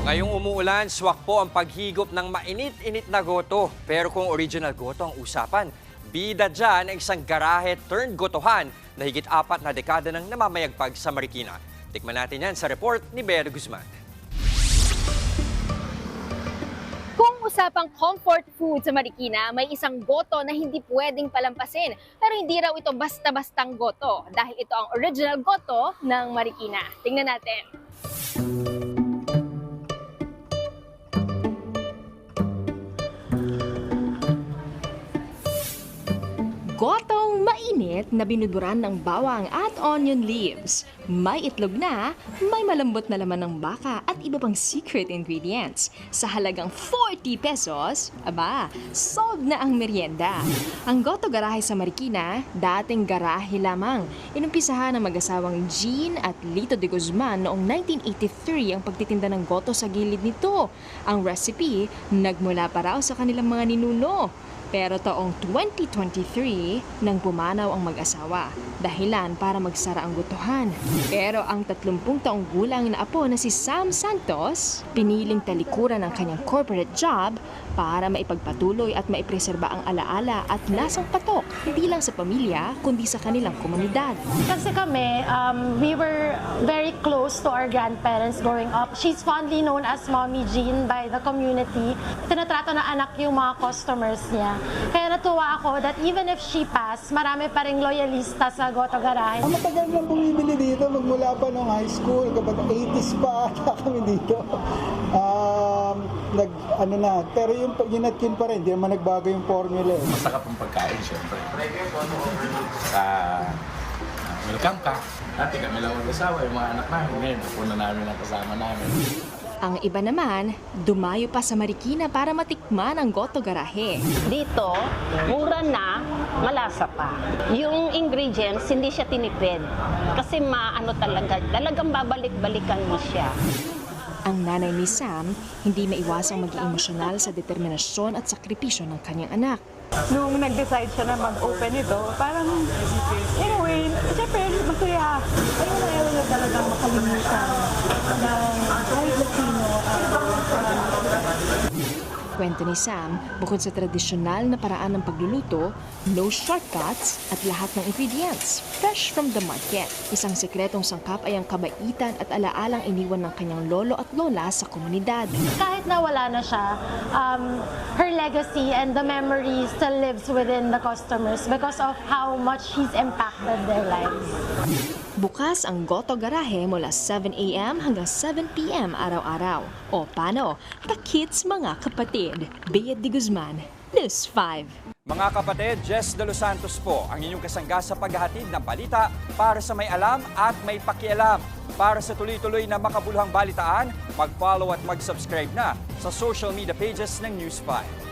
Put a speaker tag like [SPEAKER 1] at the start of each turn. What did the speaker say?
[SPEAKER 1] Ngayong umuulan, swak po ang paghigop ng mainit-init na goto. Pero kung original goto ang usapan, bida dyan ang isang garahe turned gotohan na higit 4 na dekada ng namamayagpag sa Marikina. Tikman natin yan sa report ni Bea de Guzman.
[SPEAKER 2] Kung usapang comfort food sa Marikina, may isang goto na hindi pwedeng palampasin. Pero hindi raw ito basta-bastang goto dahil ito ang original goto ng Marikina. Tingnan natin. Gotong mainit na binuburan ng bawang at onion leaves. May itlog na, may malambot na laman ng baka at iba pang secret ingredients. Sa halagang 40 pesos, solved na ang merienda. Ang Goto Garahe sa Marikina, dating garahe lamang. Inumpisahan ng mag-asawang Jean at Lito de Guzman noong 1983 ang pagtitinda ng goto sa gilid nito. Ang recipe, nagmula pa raw sa kanilang mga ninuno. Pero taong 2023 nang pumanaw ang mag-asawa, dahilan para magsara ang gotohan. Pero ang 30 taong gulang na apo na si Sam Santos, piniling talikuran ang kanyang corporate job para maipagpatuloy at maipreserba ang alaala at lasang patok, hindi lang sa pamilya, kundi sa kanilang komunidad.
[SPEAKER 3] Kasi kami, we were very close to our grandparents growing up. She's fondly known as Mommy Jean by the community. Tinatrato na anak yung mga customers niya. Kaya natuwa ako that even if she passed, marami pa ring loyalista sa Goto Garahe.
[SPEAKER 4] Matagal nang bumibili dito, magmula pa nung high school, kapag 80s pa ata kami dito. Pero yung ginatkin pa rin, di naman nagbago yung formula.
[SPEAKER 5] Masarap ang pagkain, syempre. Welcome ka. Dati kami lang mag-asawa, yung mga anak namin. Ngayon, ako na namin ang kasama namin.
[SPEAKER 2] Ang iba naman, dumayo pa sa Marikina para matikman ang Goto Garahe.
[SPEAKER 6] Dito, mura na, malasa pa. Yung ingredients, hindi siya tinipid. Kasi talagang babalik-balikan mo siya.
[SPEAKER 2] Ang nanay ni Sam, hindi maiwasang maging emosyonal sa determinasyon at sakripisyo ng kanyang anak.
[SPEAKER 7] Nung nag-decide siya na mag-open ito, parang, in a way, siyempre, masaya. Pero ayaw na talagang makalimutan ng kahit Latino.
[SPEAKER 2] Kwento ni Sam, bukod sa tradisyonal na paraan ng pagluluto, no shortcuts at lahat ng ingredients, fresh from the market. Isang sekretong sangkap ay ang kabaitan at alaalang iniwan ng kanyang lolo at lola sa komunidad.
[SPEAKER 3] Kahit nawala na siya, her legacy and the memory still lives within the customers because of how much she's impacted their lives.
[SPEAKER 2] Bukas ang Goto Garahe mula 7 a.m. hanggang 7 p.m. araw-araw. O paano? Pakits mga kapatid. Bea de Guzman, News 5.
[SPEAKER 1] Mga kapatid, Jess De Los Santos po ang inyong kasangga sa paghahatid ng balita para sa may alam at may pakialam. Para sa tuloy-tuloy na makabuluhang balitaan, mag-follow at mag-subscribe na sa social media pages ng News 5.